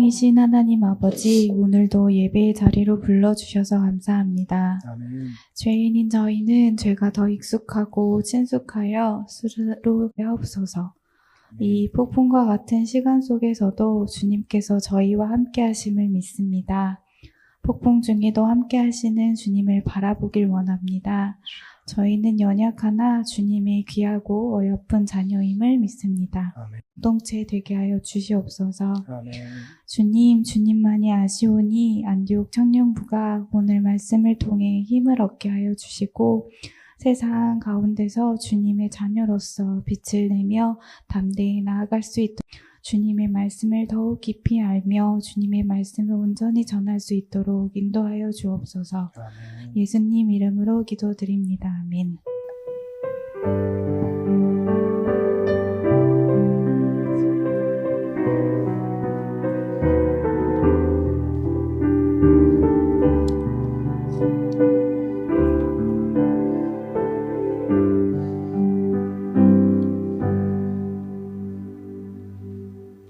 사랑이신 하나님 아버지, 오늘도 예배의 자리로 불러주셔서 감사합니다. 아멘. 죄인인 저희는 죄가 더 익숙하고 친숙하여 스스로 배옵소서. 이 폭풍과 같은 시간 속에서도 주님께서 저희와 함께 하심을 믿습니다. 폭풍 중에도 함께 하시는 주님을 바라보길 원합니다. 저희는 연약하나 주님의 귀하고 어여쁜 자녀임을 믿습니다. 아멘. 공동체 되게 하여 주시옵소서. 아멘. 주님, 주님만이 아시오니 안디옥 청년부가 오늘 말씀을 통해 힘을 얻게 하여 주시고 세상 가운데서 주님의 자녀로서 빛을 내며 담대히 나아갈 수 있도록 주님의 말씀을 더욱 깊이 알며 주님의 말씀을 온전히 전할 수 있도록 인도하여 주옵소서. 아멘. 예수님 이름으로 기도드립니다. 아멘.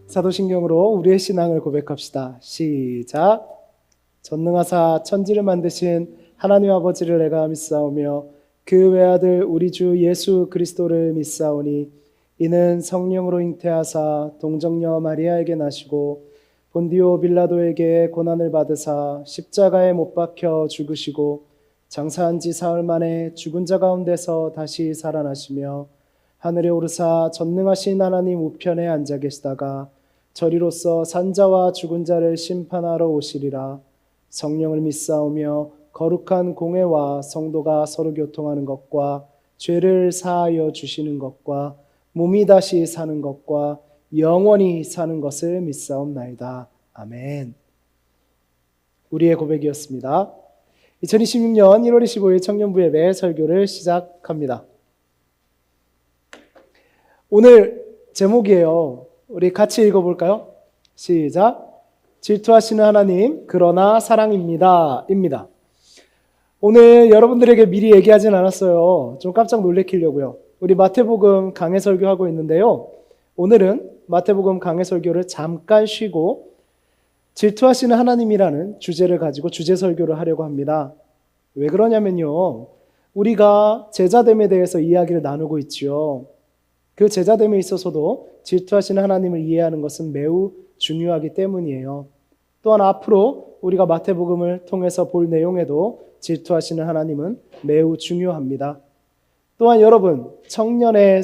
사도신경으로 우리의 신앙을 고백합시다. 시작. 전능하사 천지를 만드신 하나님 아버지를 내가 믿사오며 그 외아들 우리 주 예수 그리스도를 믿사오니 이는 성령으로 잉태하사 동정녀 마리아에게 나시고 본디오 빌라도에게 고난을 받으사 십자가에 못 박혀 죽으시고 장사한 지 사흘 만에 죽은 자 가운데서 다시 살아나시며 하늘에 오르사 전능하신 하나님 우편에 앉아 계시다가 저리로서 산자와 죽은 자를 심판하러 오시리라. 성령을 믿사오며 거룩한 공회와 성도가 서로 교통하는 것과 죄를 사하여 주시는 것과 몸이 다시 사는 것과 영원히 사는 것을 믿사옵나이다. 아멘. 우리의 고백이었습니다. 2026년 1월 25일 청년부 예배 설교를 시작합니다. 오늘 제목이에요. 우리 같이 읽어볼까요? 시작. 질투하시는 하나님, 그러나 사랑입니다. 입니다. 오늘 여러분들에게 미리 얘기하진 않았어요. 좀 깜짝 놀래키려고요. 우리 마태복음 강해 설교하고 있는데요. 오늘은 마태복음 강해 설교를 잠깐 쉬고 질투하시는 하나님이라는 주제를 가지고 주제 설교를 하려고 합니다. 왜 그러냐면요. 우리가 제자됨에 대해서 이야기를 나누고 있죠. 그 제자됨에 있어서도 질투하시는 하나님을 이해하는 것은 매우 중요하기 때문이에요. 또한 앞으로 우리가 마태복음을 통해서 볼 내용에도 질투하시는 하나님은 매우 중요합니다. 또한 여러분, 청년의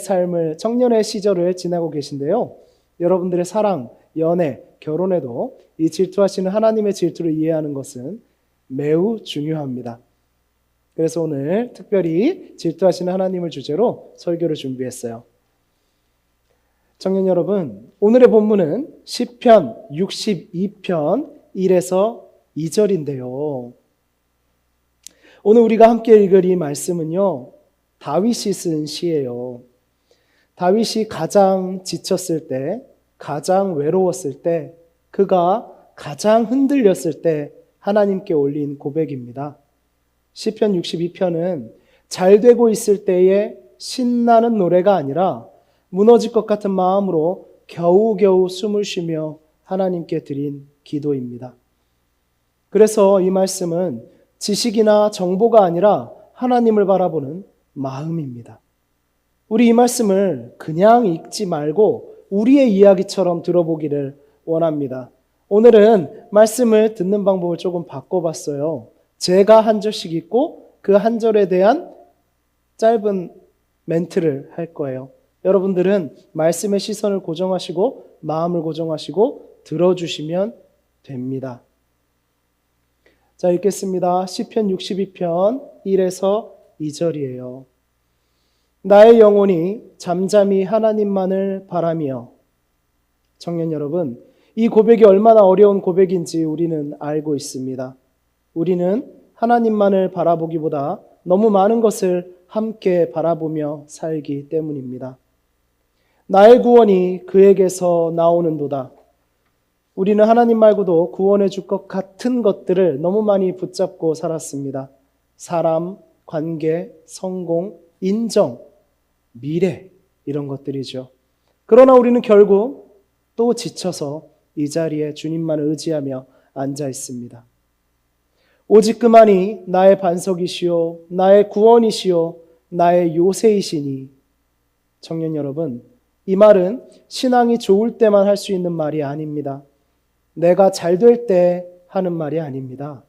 시절을 지나고 계신데요. 여러분들의 사랑, 연애, 결혼에도 이 질투하시는 하나님의 질투를 이해하는 것은 매우 중요합니다. 그래서 오늘 특별히 질투하시는 하나님을 주제로 설교를 준비했어요. 청년 여러분, 오늘의 본문은 시편 62편 1에서 2절인데요. 오늘 우리가 함께 읽을 이 말씀은요, 다윗이 쓴 시예요. 다윗이 가장 지쳤을 때, 가장 외로웠을 때, 그가 가장 흔들렸을 때 하나님께 올린 고백입니다. 시편 62편은 잘 되고 있을 때의 신나는 노래가 아니라 무너질 것 같은 마음으로 겨우겨우 숨을 쉬며 하나님께 드린 기도입니다. 그래서 이 말씀은 지식이나 정보가 아니라 하나님을 바라보는 마음입니다. 우리 이 말씀을 그냥 읽지 말고 우리의 이야기처럼 들어보기를 원합니다. 오늘은 말씀을 듣는 방법을 조금 바꿔봤어요. 제가 한 절씩 읽고 그 한 절에 대한 짧은 멘트를 할 거예요. 여러분들은 말씀의 시선을 고정하시고 마음을 고정하시고 들어주시면 됩니다. 자, 읽겠습니다. 시편 62편 1에서 2절이에요. 나의 영혼이 잠잠히 하나님만을 바라며. 청년 여러분, 이 고백이 얼마나 어려운 고백인지 우리는 알고 있습니다. 우리는 하나님만을 바라보기보다 너무 많은 것을 함께 바라보며 살기 때문입니다. 나의 구원이 그에게서 나오는도다. 우리는 하나님 말고도 구원해 줄 것 같은 것들을 너무 많이 붙잡고 살았습니다. 사람, 관계, 성공, 인정, 미래 이런 것들이죠. 그러나 우리는 결국 또 지쳐서 이 자리에 주님만을 의지하며 앉아 있습니다. 오직 그만이 나의 반석이시요 나의 구원이시요 나의 요새이시니. 청년 여러분, 이 말은 신앙이 좋을 때만 할 수 있는 말이 아닙니다. 내가 잘 될 때 하는 말이 아닙니다.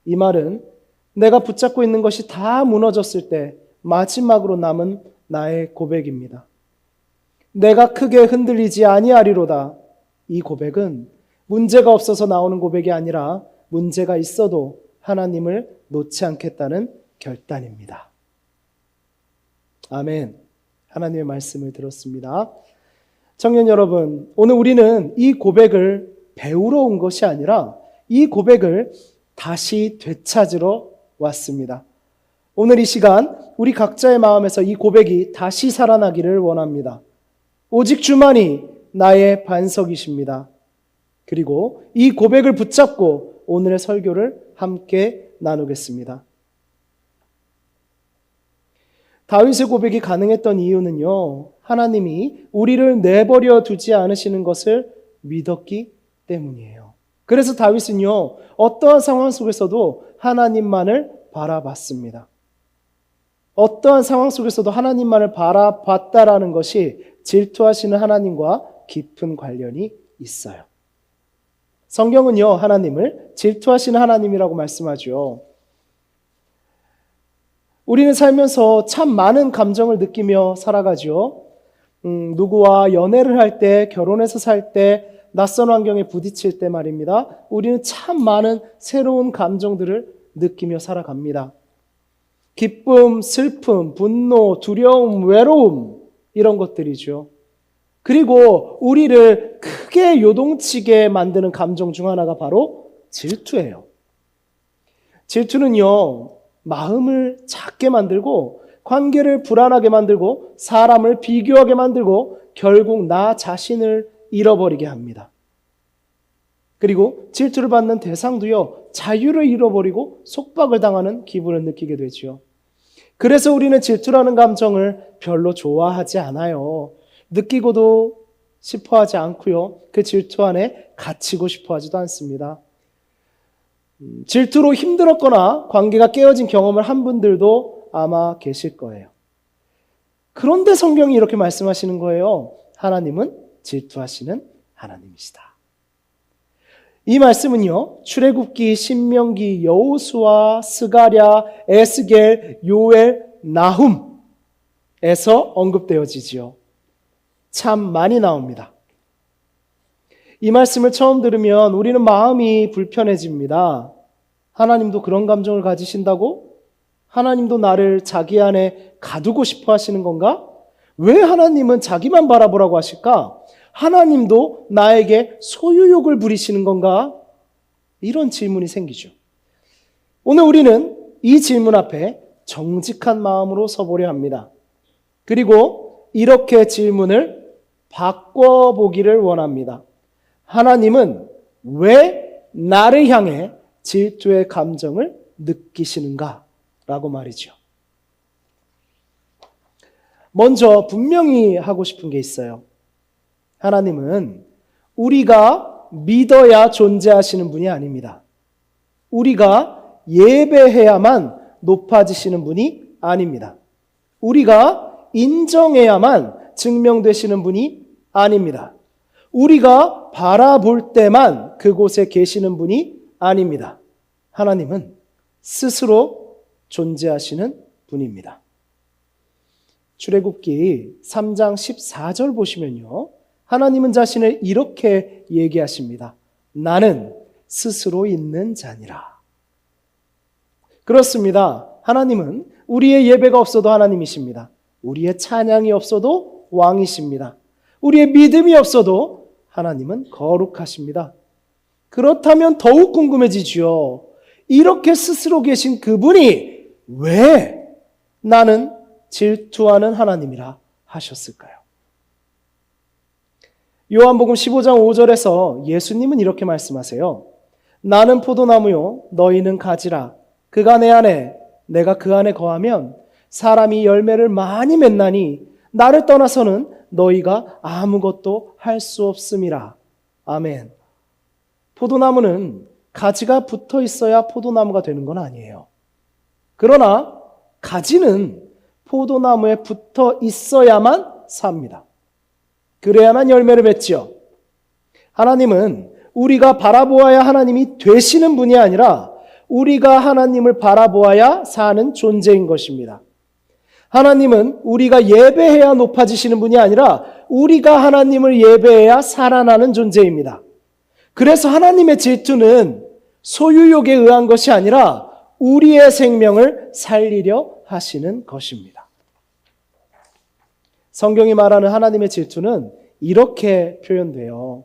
이 말은 내가 붙잡고 있는 것이 다 무너졌을 때 마지막으로 남은 나의 고백입니다. 내가 크게 흔들리지 아니하리로다. 이 고백은 문제가 없어서 나오는 고백이 아니라 문제가 있어도 하나님을 놓지 않겠다는 결단입니다. 아멘. 하나님의 말씀을 들었습니다. 청년 여러분, 오늘 우리는 이 고백을 배우러 온 것이 아니라 이 고백을 다시 되찾으러 왔습니다. 오늘 이 시간 우리 각자의 마음에서 이 고백이 다시 살아나기를 원합니다. 오직 주만이 나의 반석이십니다. 그리고 이 고백을 붙잡고 오늘의 설교를 함께 나누겠습니다. 다윗의 고백이 가능했던 이유는요, 하나님이 우리를 내버려 두지 않으시는 것을 믿었기 때문이에요. 그래서 다윗은요, 어떠한 상황 속에서도 하나님만을 바라봤습니다. 어떠한 상황 속에서도 하나님만을 바라봤다라는 것이 질투하시는 하나님과 깊은 관련이 있어요. 성경은요, 하나님을 질투하시는 하나님이라고 말씀하죠. 우리는 살면서 참 많은 감정을 느끼며 살아가죠. 누구와 연애를 할 때, 결혼해서 살 때, 낯선 환경에 부딪힐 때 말입니다. 우리는 참 많은 새로운 감정들을 느끼며 살아갑니다. 기쁨, 슬픔, 분노, 두려움, 외로움, 이런 것들이죠. 그리고 우리를 크게 요동치게 만드는 감정 중 하나가 바로 질투예요. 질투는요, 마음을 작게 만들고 관계를 불안하게 만들고 사람을 비교하게 만들고 결국 나 자신을 잃어버리게 합니다. 그리고 질투를 받는 대상도요, 자유를 잃어버리고 속박을 당하는 기분을 느끼게 되죠. 그래서 우리는 질투라는 감정을 별로 좋아하지 않아요. 느끼고도 싶어하지 않고요. 그 질투 안에 갇히고 싶어하지도 않습니다. 질투로 힘들었거나 관계가 깨어진 경험을 한 분들도 아마 계실 거예요. 그런데 성경이 이렇게 말씀하시는 거예요. 하나님은 질투하시는 하나님이시다. 이 말씀은요, 출애굽기, 신명기, 여호수아, 스가랴, 에스겔, 요엘, 나훔에서 언급되어지지요. 참 많이 나옵니다. 이 말씀을 처음 들으면 우리는 마음이 불편해집니다. 하나님도 그런 감정을 가지신다고? 하나님도 나를 자기 안에 가두고 싶어 하시는 건가? 왜 하나님은 자기만 바라보라고 하실까? 하나님도 나에게 소유욕을 부리시는 건가? 이런 질문이 생기죠. 오늘 우리는 이 질문 앞에 정직한 마음으로 서보려 합니다. 그리고 이렇게 질문을 바꿔보기를 원합니다. 하나님은 왜 나를 향해 질투의 감정을 느끼시는가? 라고 말이죠. 먼저 분명히 하고 싶은 게 있어요. 하나님은 우리가 믿어야 존재하시는 분이 아닙니다. 우리가 예배해야만 높아지시는 분이 아닙니다. 우리가 인정해야만 증명되시는 분이 아닙니다. 우리가 바라볼 때만 그곳에 계시는 분이 아닙니다. 하나님은 스스로 존재하시는 분입니다. 출애굽기 3장 14절 보시면요, 하나님은 자신을 이렇게 얘기하십니다. 나는 스스로 있는 자니라. 그렇습니다. 하나님은 우리의 예배가 없어도 하나님이십니다. 우리의 찬양이 없어도 왕이십니다. 우리의 믿음이 없어도 하나님은 거룩하십니다. 그렇다면 더욱 궁금해지지요. 이렇게 스스로 계신 그분이 왜 나는 질투하는 하나님이라 하셨을까요? 요한복음 15장 5절에서 예수님은 이렇게 말씀하세요. 나는 포도나무요 너희는 가지라. 그가 내 안에 내가 그 안에 거하면 사람이 열매를 많이 맺나니 나를 떠나서는 너희가 아무것도 할 수 없음이라. 아멘. 포도나무는 가지가 붙어 있어야 포도나무가 되는 건 아니에요. 그러나 가지는 포도나무에 붙어 있어야만 삽니다. 그래야만 열매를 맺지요. 하나님은 우리가 바라보아야 하나님이 되시는 분이 아니라 우리가 하나님을 바라보아야 사는 존재인 것입니다. 하나님은 우리가 예배해야 높아지시는 분이 아니라 우리가 하나님을 예배해야 살아나는 존재입니다. 그래서 하나님의 질투는 소유욕에 의한 것이 아니라 우리의 생명을 살리려 하시는 것입니다. 성경이 말하는 하나님의 질투는 이렇게 표현돼요.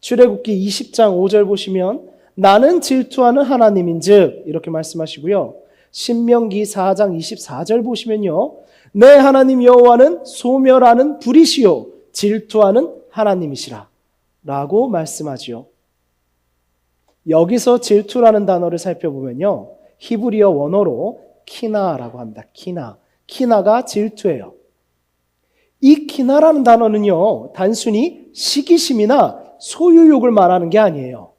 출애굽기 20장 5절 보시면 나는 질투하는 하나님인즉 이렇게 말씀하시고요. 신명기 4장 24절 보시면요. 내 하나님 여호와는 소멸하는 불이시요 질투하는 하나님이시라 라고 말씀하지요. 여기서 질투라는 단어를 살펴보면요. 히브리어 원어로 키나라고 합니다. 키나가 질투예요. 이 키나라는 단어는요. 단순히 시기심이나 소유욕을 말하는 게 아니에요.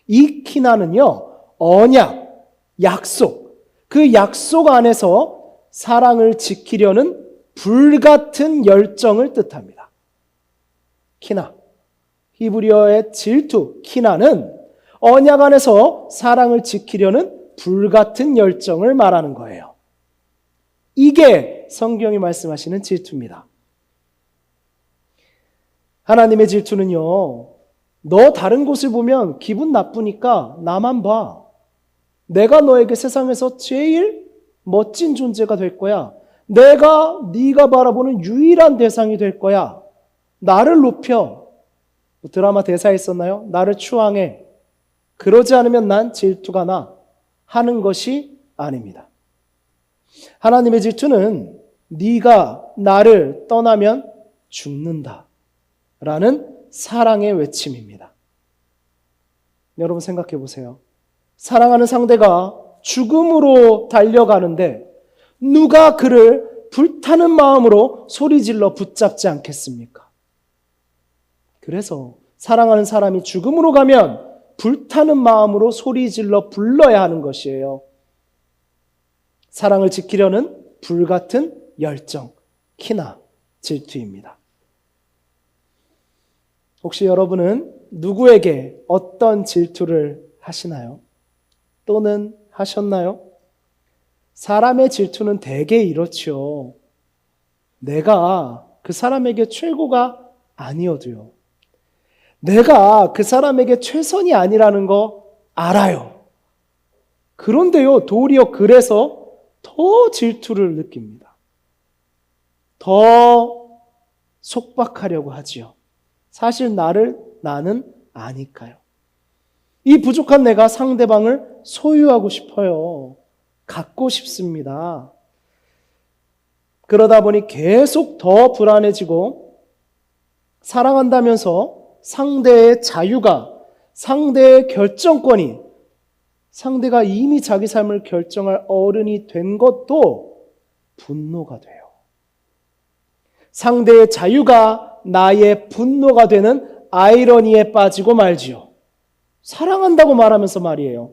이 키나는요. 언약, 약속, 그 약속 안에서 사랑을 지키려는 불같은 열정을 뜻합니다. 키나, 히브리어의 질투, 키나는 언약 안에서 사랑을 지키려는 불같은 열정을 말하는 거예요. 이게 성경이 말씀하시는 질투입니다. 하나님의 질투는요, 너 다른 곳을 보면 기분 나쁘니까 나만 봐. 내가 너에게 세상에서 제일 멋진 존재가 될 거야. 네가 바라보는 유일한 대상이 될 거야. 나를 높여. 드라마 대사에 있었나요? 나를 추앙해. 그러지 않으면 난 질투가 나 하는 것이 아닙니다. 하나님의 질투는 네가 나를 떠나면 죽는다 라는 사랑의 외침입니다. 여러분 생각해 보세요. 사랑하는 상대가 죽음으로 달려가는데 누가 그를 불타는 마음으로 소리질러 붙잡지 않겠습니까? 그래서 사랑하는 사람이 죽음으로 가면 불타는 마음으로 소리질러 불러야 하는 것이에요. 사랑을 지키려는 불같은 열정, 키나, 질투입니다. 혹시 여러분은 누구에게 어떤 질투를 하시나요? 또는 하셨나요? 사람의 질투는 대개 이렇죠. 내가 그 사람에게 최고가 아니어도요. 내가 그 사람에게 최선이 아니라는 거 알아요. 그런데요, 도리어 그래서 더 질투를 느낍니다. 더 속박하려고 하지요. 사실 나는 아니까요. 이 부족한 내가 상대방을 소유하고 싶어요. 갖고 싶습니다. 그러다 보니 계속 더 불안해지고 사랑한다면서 상대의 자유가, 상대의 결정권이, 상대가 이미 자기 삶을 결정할 어른이 된 것도 분노가 돼요. 상대의 자유가 나의 분노가 되는 아이러니에 빠지고 말지요. 사랑한다고 말하면서 말이에요.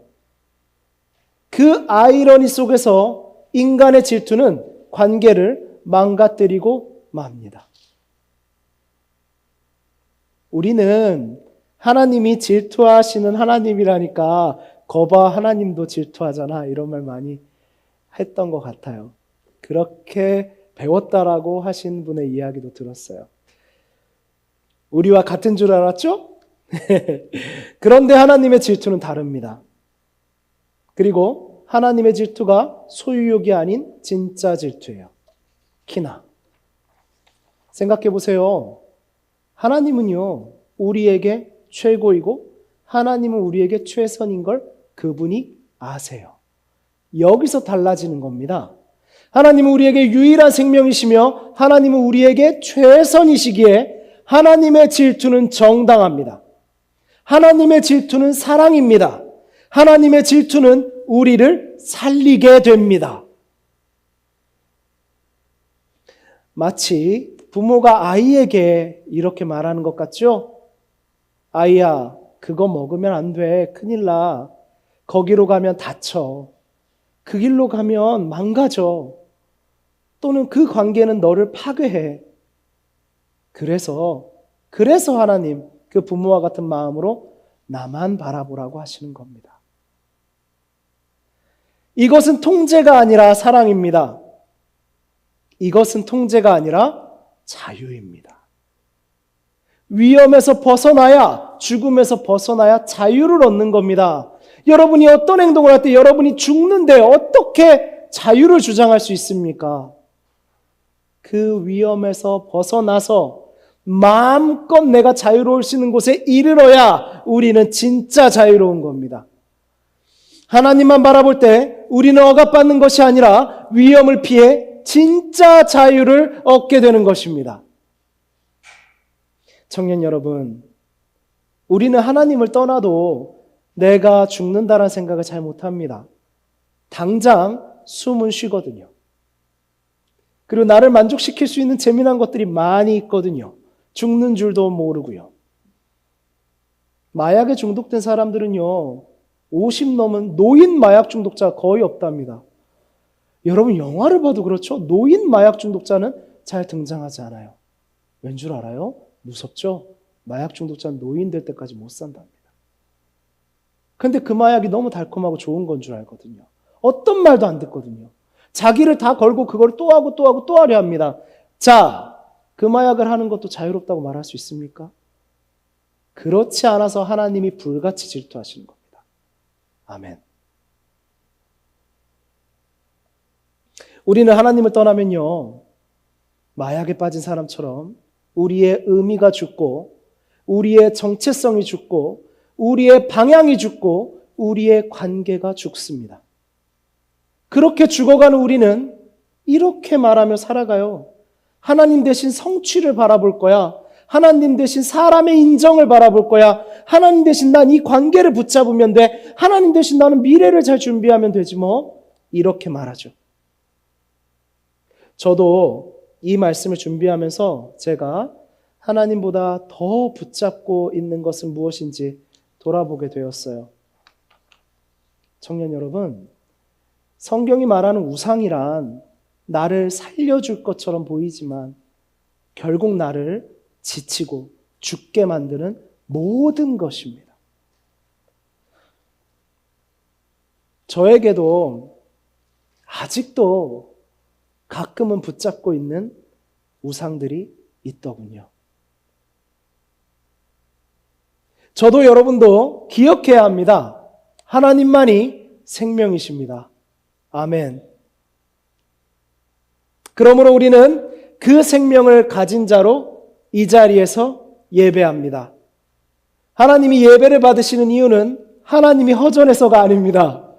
그 아이러니 속에서 인간의 질투는 관계를 망가뜨리고 맙니다. 우리는 하나님이 질투하시는 하나님이라니까 거봐 하나님도 질투하잖아 이런 말 많이 했던 것 같아요. 그렇게 배웠다라고 하신 분의 이야기도 들었어요. 우리와 같은 줄 알았죠? 그런데 하나님의 질투는 다릅니다. 그리고 하나님의 질투가 소유욕이 아닌 진짜 질투예요. 키나. 생각해 보세요. 하나님은요, 우리에게 최고이고 하나님은 우리에게 최선인 걸 그분이 아세요. 여기서 달라지는 겁니다. 하나님은 우리에게 유일한 생명이시며 하나님은 우리에게 최선이시기에 하나님의 질투는 정당합니다. 하나님의 질투는 사랑입니다. 하나님의 질투는 우리를 살리게 됩니다. 마치 부모가 아이에게 이렇게 말하는 것 같죠? 아이야, 그거 먹으면 안 돼. 큰일 나. 거기로 가면 다쳐. 그 길로 가면 망가져. 또는 그 관계는 너를 파괴해. 그래서 하나님 그 부모와 같은 마음으로 나만 바라보라고 하시는 겁니다. 이것은 통제가 아니라 사랑입니다. 이것은 통제가 아니라 자유입니다. 위험에서 벗어나야, 죽음에서 벗어나야 자유를 얻는 겁니다. 여러분이 어떤 행동을 할 때 여러분이 죽는데 어떻게 자유를 주장할 수 있습니까? 그 위험에서 벗어나서 마음껏 내가 자유로울 수 있는 곳에 이르러야 우리는 진짜 자유로운 겁니다. 하나님만 바라볼 때 우리는 억압받는 것이 아니라 위험을 피해 진짜 자유를 얻게 되는 것입니다. 청년 여러분, 우리는 하나님을 떠나도 내가 죽는다는 생각을 잘 못합니다. 당장 숨은 쉬거든요. 그리고 나를 만족시킬 수 있는 재미난 것들이 많이 있거든요. 죽는 줄도 모르고요. 마약에 중독된 사람들은요, 50 넘은 노인 마약 중독자가 거의 없답니다. 여러분 영화를 봐도 그렇죠? 노인 마약 중독자는 잘 등장하지 않아요. 왠 줄 알아요? 무섭죠? 마약 중독자는 노인 될 때까지 못 산답니다. 근데 그 마약이 너무 달콤하고 좋은 건 줄 알거든요. 어떤 말도 안 듣거든요. 자기를 다 걸고 그걸 또 하고 또 하고 또 하려 합니다. 자, 그 마약을 하는 것도 자유롭다고 말할 수 있습니까? 그렇지 않아서 하나님이 불같이 질투하시는 겁니다. 아멘. 우리는 하나님을 떠나면요, 마약에 빠진 사람처럼 우리의 의미가 죽고 우리의 정체성이 죽고 우리의 방향이 죽고 우리의 관계가 죽습니다. 그렇게 죽어가는 우리는 이렇게 말하며 살아가요. 하나님 대신 성취를 바라볼 거야. 하나님 대신 사람의 인정을 바라볼 거야. 하나님 대신 난 이 관계를 붙잡으면 돼. 하나님 대신 나는 미래를 잘 준비하면 되지 뭐. 이렇게 말하죠. 저도 이 말씀을 준비하면서 제가 하나님보다 더 붙잡고 있는 것은 무엇인지 돌아보게 되었어요. 청년 여러분, 성경이 말하는 우상이란 나를 살려줄 것처럼 보이지만 결국 나를 지치고 죽게 만드는 모든 것입니다. 저에게도 아직도 가끔은 붙잡고 있는 우상들이 있더군요. 저도 여러분도 기억해야 합니다. 하나님만이 생명이십니다. 아멘. 그러므로 우리는 그 생명을 가진 자로 이 자리에서 예배합니다. 하나님이 예배를 받으시는 이유는 하나님이 허전해서가 아닙니다.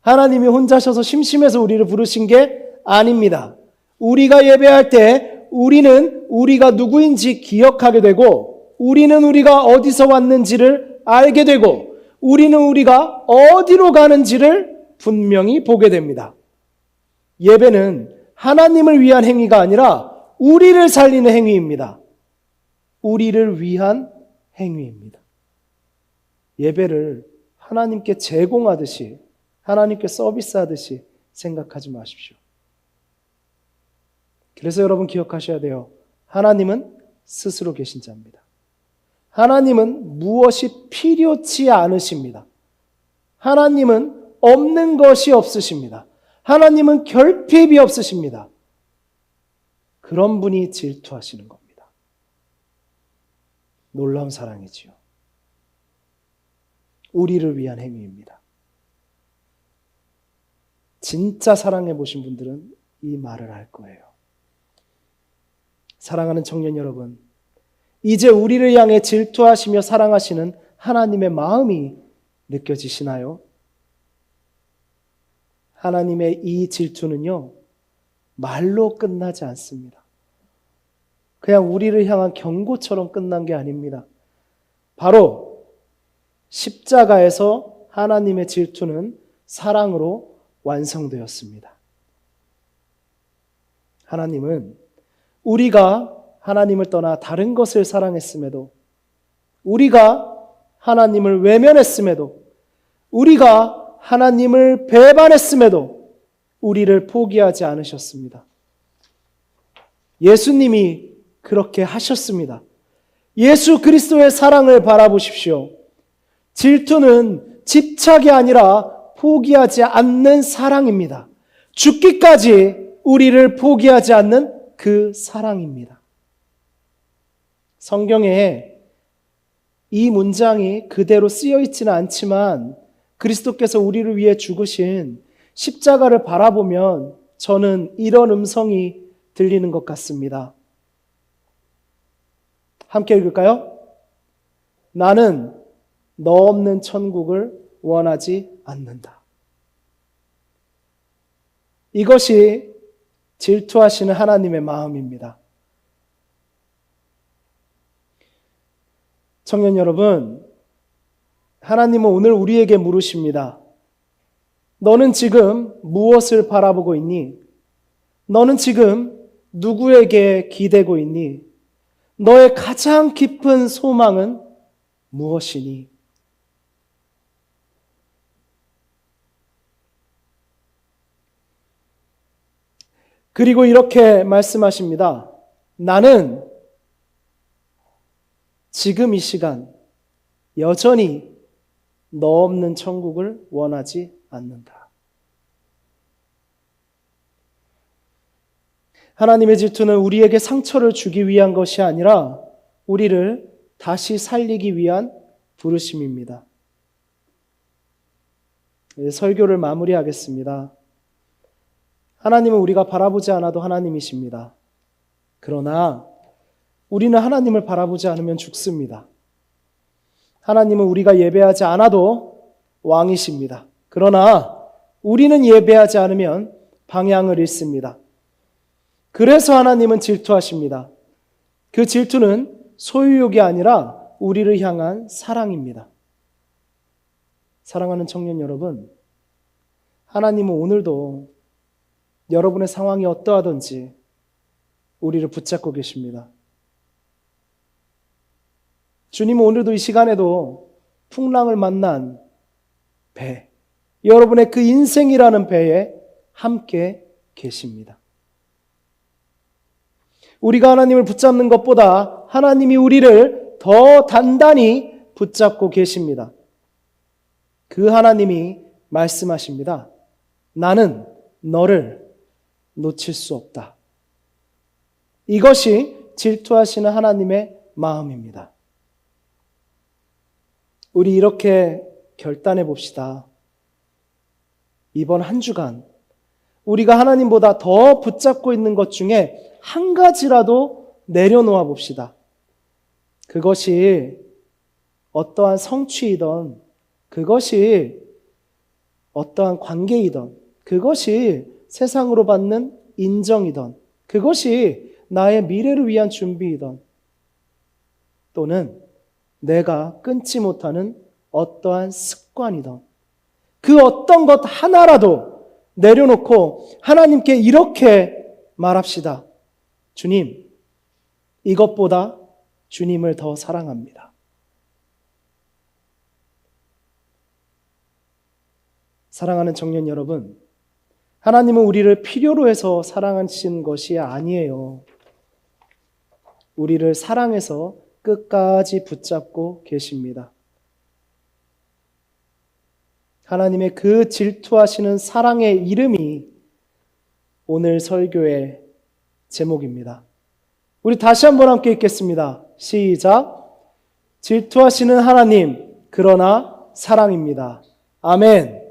하나님이 혼자셔서 심심해서 우리를 부르신 게 아닙니다. 우리가 예배할 때 우리는 우리가 누구인지 기억하게 되고 우리는 우리가 어디서 왔는지를 알게 되고 우리는 우리가 어디로 가는지를 분명히 보게 됩니다. 예배는 하나님을 위한 행위가 아니라 우리를 살리는 행위입니다. 우리를 위한 행위입니다. 예배를 하나님께 제공하듯이 하나님께 서비스하듯이 생각하지 마십시오. 그래서 여러분 기억하셔야 돼요. 하나님은 스스로 계신 자입니다. 하나님은 무엇이 필요치 않으십니다. 하나님은 없는 것이 없으십니다. 하나님은 결핍이 없으십니다. 그런 분이 질투하시는 겁니다. 놀라운 사랑이지요. 우리를 위한 행위입니다. 진짜 사랑해 보신 분들은 이 말을 알 거예요. 사랑하는 청년 여러분, 이제 우리를 향해 질투하시며 사랑하시는 하나님의 마음이 느껴지시나요? 하나님의 이 질투는요, 말로 끝나지 않습니다. 그냥 우리를 향한 경고처럼 끝난 게 아닙니다. 바로 십자가에서 하나님의 질투는 사랑으로 완성되었습니다. 하나님은 우리가 하나님을 떠나 다른 것을 사랑했음에도 우리가 하나님을 외면했음에도, 우리가 하나님을 배반했음에도 우리를 포기하지 않으셨습니다. 예수님이 그렇게 하셨습니다. 예수 그리스도의 사랑을 바라보십시오. 질투는 집착이 아니라 포기하지 않는 사랑입니다. 죽기까지 우리를 포기하지 않는 그 사랑입니다. 성경에 이 문장이 그대로 쓰여 있지는 않지만 그리스도께서 우리를 위해 죽으신 십자가를 바라보면 저는 이런 음성이 들리는 것 같습니다. 함께 읽을까요? 나는 너 없는 천국을 원하지 않는다. 이것이 질투하시는 하나님의 마음입니다. 청년 여러분, 하나님은 오늘 우리에게 물으십니다. 너는 지금 무엇을 바라보고 있니? 너는 지금 누구에게 기대고 있니? 너의 가장 깊은 소망은 무엇이니? 그리고 이렇게 말씀하십니다. 나는 지금 이 시간 여전히 너 없는 천국을 원하지 않는다. 하나님의 질투는 우리에게 상처를 주기 위한 것이 아니라 우리를 다시 살리기 위한 부르심입니다. 설교를 마무리하겠습니다. 하나님은 우리가 바라보지 않아도 하나님이십니다. 그러나 우리는 하나님을 바라보지 않으면 죽습니다. 하나님은 우리가 예배하지 않아도 왕이십니다. 그러나 우리는 예배하지 않으면 방향을 잃습니다. 그래서 하나님은 질투하십니다. 그 질투는 소유욕이 아니라 우리를 향한 사랑입니다. 사랑하는 청년 여러분, 하나님은 오늘도 여러분의 상황이 어떠하든지 우리를 붙잡고 계십니다. 주님은 오늘도 이 시간에도 풍랑을 만난 배, 여러분의 그 인생이라는 배에 함께 계십니다. 우리가 하나님을 붙잡는 것보다 하나님이 우리를 더 단단히 붙잡고 계십니다. 그 하나님이 말씀하십니다. 나는 너를 놓칠 수 없다. 이것이 질투하시는 하나님의 마음입니다. 우리 이렇게 결단해 봅시다. 이번 한 주간 우리가 하나님보다 더 붙잡고 있는 것 중에 한 가지라도 내려놓아 봅시다. 그것이 어떠한 성취이든, 그것이 어떠한 관계이든, 그것이 세상으로 받는 인정이든, 그것이 나의 미래를 위한 준비이든, 또는 내가 끊지 못하는 어떠한 습관이든, 그 어떤 것 하나라도 내려놓고 하나님께 이렇게 말합시다. 주님, 이것보다 주님을 더 사랑합니다. 사랑하는 청년 여러분, 하나님은 우리를 필요로 해서 사랑하신 것이 아니에요. 우리를 사랑해서 끝까지 붙잡고 계십니다. 하나님의 그 질투하시는 사랑의 이름이 오늘 설교의 제목입니다. 우리 다시 한번 함께 읽겠습니다. 시작. 질투하시는 하나님, 그러나 사랑입니다. 아멘.